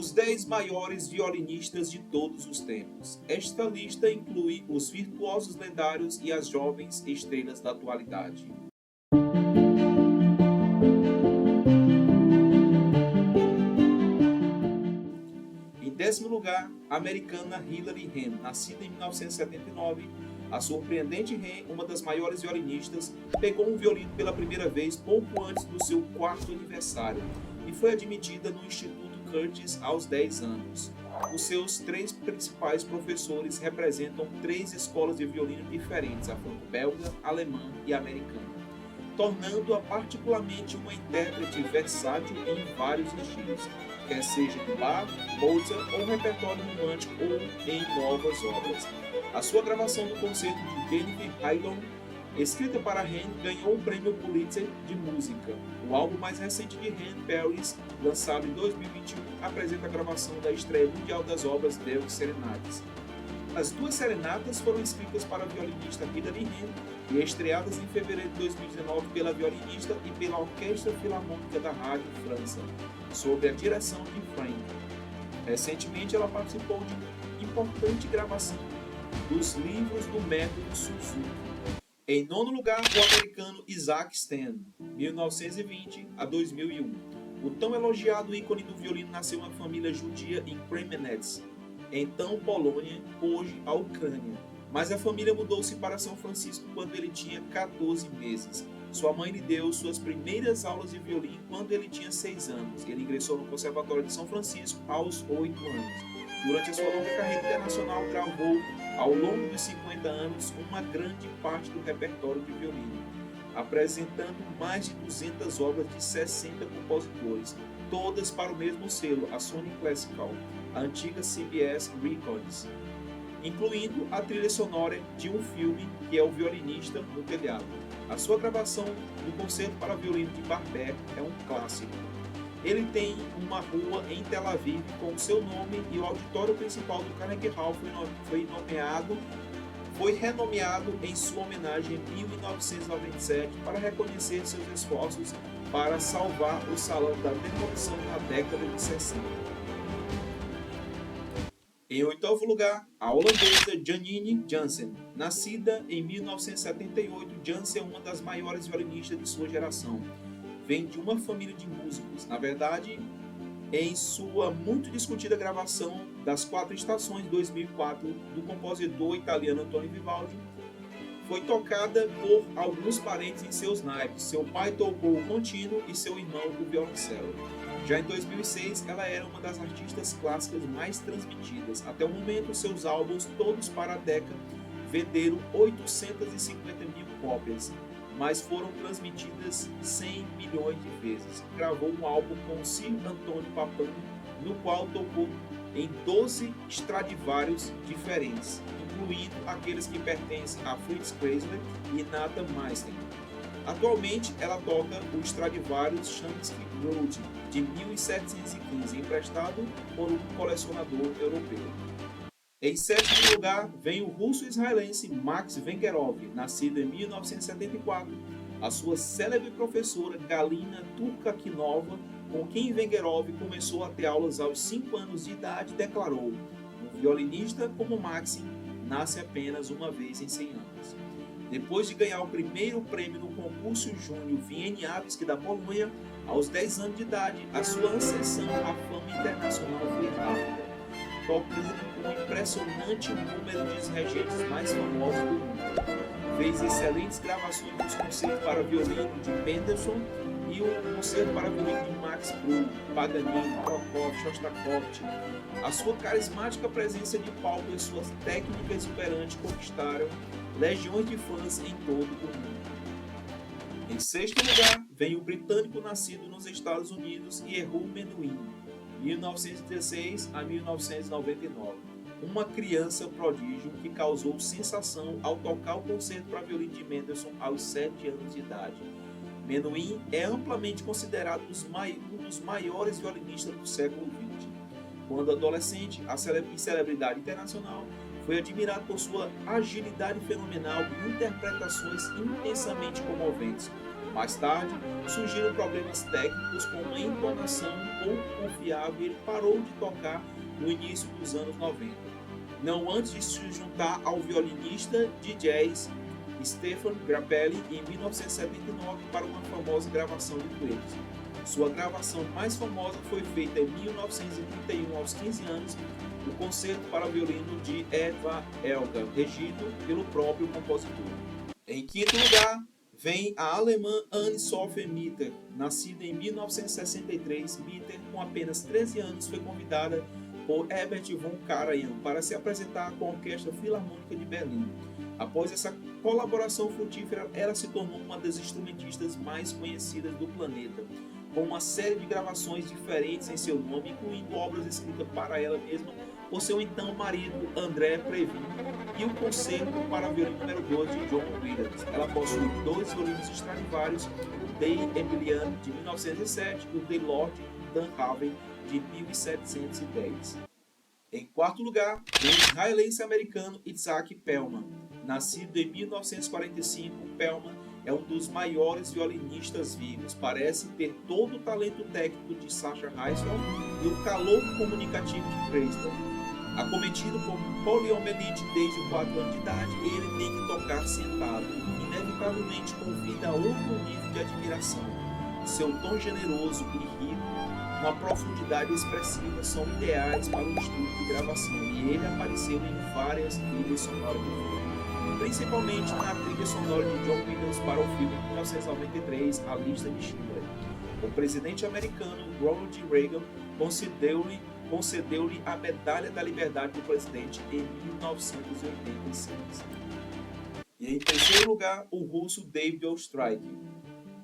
Os 10 maiores violinistas de todos os tempos. Esta lista inclui os virtuosos lendários e as jovens estrelas da atualidade. Em 10º lugar, a americana Hilary Hahn, nascida em 1979, a surpreendente Hahn, uma das maiores violinistas, pegou um violino pela primeira vez pouco antes do seu 4º aniversário e foi admitida no Instituto Curtis aos 10 anos. Os seus 3 principais professores representam 3 escolas de violino diferentes, a franco-belga, alemã e americana, tornando-a particularmente uma intérprete versátil em vários estilos, quer seja de Bach, Mozart ou repertório romântico ou em novas obras. A sua gravação do concerto de Jennifer Higdon, escrita para Hahn, ganhou o prêmio Pulitzer de música. O álbum mais recente de Hahn, Paris, lançado em 2021, apresenta a gravação da estreia mundial das obras Deux Serenates. As 2 serenatas foram escritas para a violinista Hilary Hahn e estreadas em fevereiro de 2019 pela violinista e pela Orquestra Filarmônica da Rádio França, sob a direção de Franck. Recentemente, ela participou de importante gravação dos livros do método Suzuki. Em 9º lugar, o americano Isaac Stern, 1920 a 2001. O tão elogiado ícone do violino nasceu em uma família judia em Kremenetz, então Polônia, hoje a Ucrânia. Mas a família mudou-se para São Francisco quando ele tinha 14 meses. Sua mãe lhe deu suas primeiras aulas de violino quando ele tinha 6 anos. Ele ingressou no Conservatório de São Francisco aos 8 anos. Durante a sua longa carreira internacional, gravou, ao longo dos 50 anos, uma grande parte do repertório de violino, apresentando mais de 200 obras de 60 compositores, todas para o mesmo selo, a Sony Classical, a antiga CBS Records, incluindo a trilha sonora de um filme que é O Violinista no Telhado. A sua gravação do Concerto para Violino de Barber é um clássico. Ele tem uma rua em Tel Aviv com o seu nome e o auditório principal do Carnegie Hall foi renomeado em sua homenagem em 1997 para reconhecer seus esforços para salvar o salão da demolição na década de 60. Em 8º lugar, a holandesa Janine Jansen. Nascida em 1978, Jansen é uma das maiores violinistas de sua geração. Vem de uma família de músicos. Na verdade, em sua muito discutida gravação das 4 Estações de 2004 do compositor italiano Antonio Vivaldi, foi tocada por alguns parentes em seus naipes. Seu pai tocou o contínuo e seu irmão o violoncelo. Já em 2006, ela era uma das artistas clássicas mais transmitidas. Até o momento, seus álbuns, todos para a Decca, venderam 850 mil cópias, mas foram transmitidas 100 milhões de vezes. Gravou um álbum com Sir Antonio Papin, no qual tocou em 12 Stradivarius diferentes, incluindo aqueles que pertencem a Fritz Kreisler e Nathan Meister. Atualmente, ela toca o Stradivarius Chansky Road de 1715, emprestado por um colecionador europeu. Em 7º lugar, vem o russo-israelense Max Vengerov, nascido em 1974. A sua célebre professora Galina Turkakinova, com quem Vengerov começou a ter aulas aos 5 anos de idade, declarou: "Um violinista como Maxim nasce apenas uma vez em 100 anos." Depois de ganhar o primeiro prêmio no concurso júnior Wieniawski da Polônia, aos 10 anos de idade, a sua ascensão à fama internacional foi rápida, tocando com um impressionante número de regentes mais famosos do mundo. Fez excelentes gravações dos concertos para violino de Mendelssohn e o concerto para violino de Max Bruch, Paganini, Prokofiev, Shostakovich. A sua carismática presença de palco e suas técnicas exuberantes conquistaram legiões de fãs em todo o mundo. Em 6º lugar, vem o britânico nascido nos Estados Unidos, Yehu Menuhin, 1916 a 1999. Uma criança prodígio que causou sensação ao tocar o concerto para violino de Mendelssohn aos 7 anos de idade. Menuhin é amplamente considerado um dos maiores violinistas do século XX. Quando adolescente, em celebridade internacional, foi admirado por sua agilidade fenomenal e interpretações intensamente comoventes. Mais tarde, surgiram problemas técnicos com uma entonação pouco confiável e ele parou de tocar no início dos anos 90. Não antes de se juntar ao violinista de jazz Stephen Grappelli em 1979 para uma famosa gravação de duetos. Sua gravação mais famosa foi feita em 1931, aos 15 anos, o concerto para violino de Eva Elgar, regido pelo próprio compositor. Em quinto lugar, vem a alemã Anne-Sophie Mutter. Nascida em 1963, Mutter, com apenas 13 anos, foi convidada por Herbert von Karajan para se apresentar com a Orquestra Filarmônica de Berlim. Após essa colaboração frutífera, ela se tornou uma das instrumentistas mais conhecidas do planeta, com uma série de gravações diferentes em seu nome, incluindo obras escritas para ela mesma por seu então marido André Previn e o Concerto para Violino número 2 de John Williams. Ela possui 2 violinos Stradivarius, o Dei Emilian de 1907 e o Dei Lord Dunhaven de 1710. Em quarto lugar, vem o israelense americano Isaac Perlman. Nascido em 1945, Perlman é um dos maiores violinistas vivos. Parece ter todo o talento técnico de Sasha Heisfeld e o calor comunicativo de Kreisler. Acometido por poliomielite desde os 4 anos de idade, ele tem que tocar sentado. Inevitavelmente convida a outro nível de admiração. Seu tom generoso e rico, uma profundidade expressiva, são ideais para o estúdio de gravação, e ele apareceu em várias trilhas sonoras do filme, principalmente na trilha sonora de John Williams para o filme de 1993, A Lista de Schindler. O presidente americano Ronald Reagan concedeu-lhe a Medalha da Liberdade do Presidente em 1986. E em terceiro lugar, o russo David Oistrakh,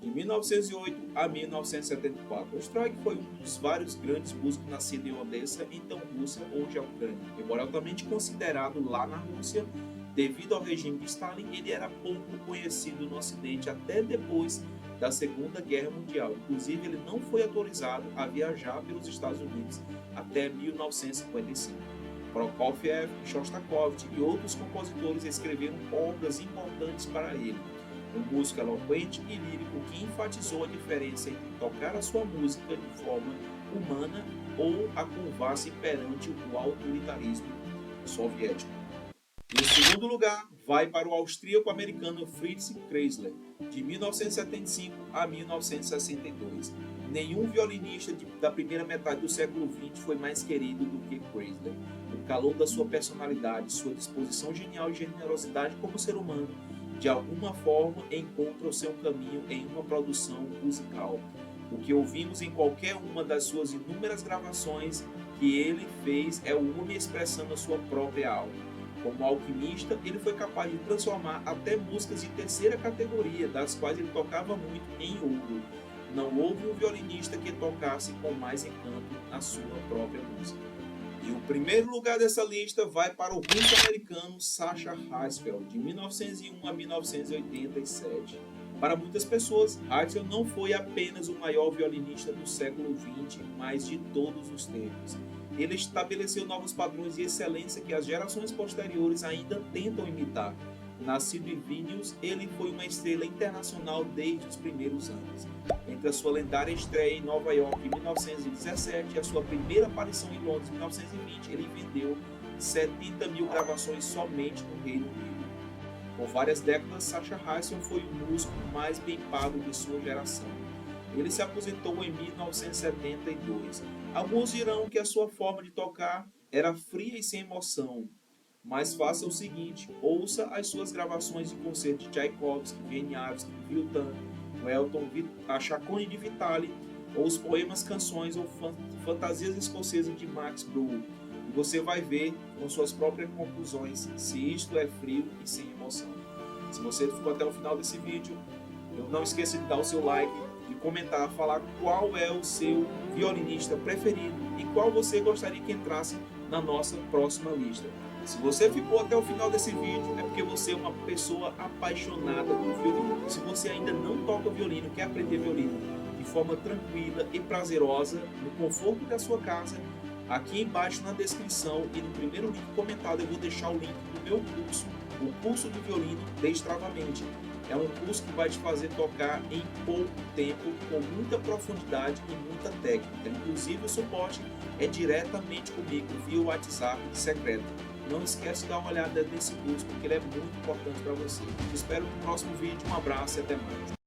de 1908 a 1974. Oistrakh foi um dos vários grandes músicos nascidos em Odessa, então Rússia, hoje a Ucrânia. Embora altamente considerado lá na Rússia, devido ao regime de Stalin, ele era pouco conhecido no Ocidente até depois da Segunda Guerra Mundial. Inclusive, ele não foi autorizado a viajar pelos Estados Unidos até 1955. Prokofiev, Shostakovich e outros compositores escreveram obras importantes para ele. Um músico eloquente e lírico que enfatizou a diferença entre tocar a sua música de forma humana ou a curvar-se perante o autoritarismo soviético. Em segundo lugar, vai para o austríaco-americano Fritz Kreisler, de 1975 a 1962. Nenhum violinista da primeira metade do século XX foi mais querido do que Kreisler. O calor da sua personalidade, sua disposição genial e generosidade como ser humano, de alguma forma encontra o seu caminho em uma produção musical. O que ouvimos em qualquer uma das suas inúmeras gravações que ele fez é o homem expressando a sua própria alma. Como alquimista, ele foi capaz de transformar até músicas de terceira categoria, das quais ele tocava muito, em ouro. Não houve um violinista que tocasse com mais encanto a sua própria música. E o primeiro lugar dessa lista vai para o russo-americano Sasha Heisfeld, de 1901 a 1987. Para muitas pessoas, Heisfeld não foi apenas o maior violinista do século XX, mas de todos os tempos. Ele estabeleceu novos padrões de excelência que as gerações posteriores ainda tentam imitar. Nascido em Vilnius, ele foi uma estrela internacional desde os primeiros anos. Entre a sua lendária estreia em Nova York em 1917 e a sua primeira aparição em Londres em 1920, ele vendeu 70 mil gravações somente no Reino Unido. Por várias décadas, Sasha Heisfeld foi o músico mais bem pago de sua geração. Ele se aposentou em 1972. Alguns dirão que a sua forma de tocar era fria e sem emoção. Mas faça o seguinte, ouça as suas gravações de concerto de Tchaikovsky, Wieniawski, Viltan, Welton, a Chaconne de Vitali, ou os poemas, canções ou fantasias escocesas de Max Bruch. E você vai ver com suas próprias conclusões se isto é frio e sem emoção. Se você ficou até o final desse vídeo, não esqueça de dar o seu like, de comentar, falar qual é o seu violinista preferido e qual você gostaria que entrasse na nossa próxima lista. Se você ficou até o final desse vídeo, é porque você é uma pessoa apaixonada por violino. Se você ainda não toca violino, quer aprender violino de forma tranquila e prazerosa, no conforto da sua casa, aqui embaixo na descrição e no primeiro link comentado eu vou deixar o link do meu curso, o curso de violino Destravamente. É um curso que vai te fazer tocar em pouco tempo, com muita profundidade e muita técnica. Inclusive o suporte é diretamente comigo, via WhatsApp secreto. Não esquece de dar uma olhada nesse curso, porque ele é muito importante para você. Te espero no próximo vídeo. Um abraço e até mais.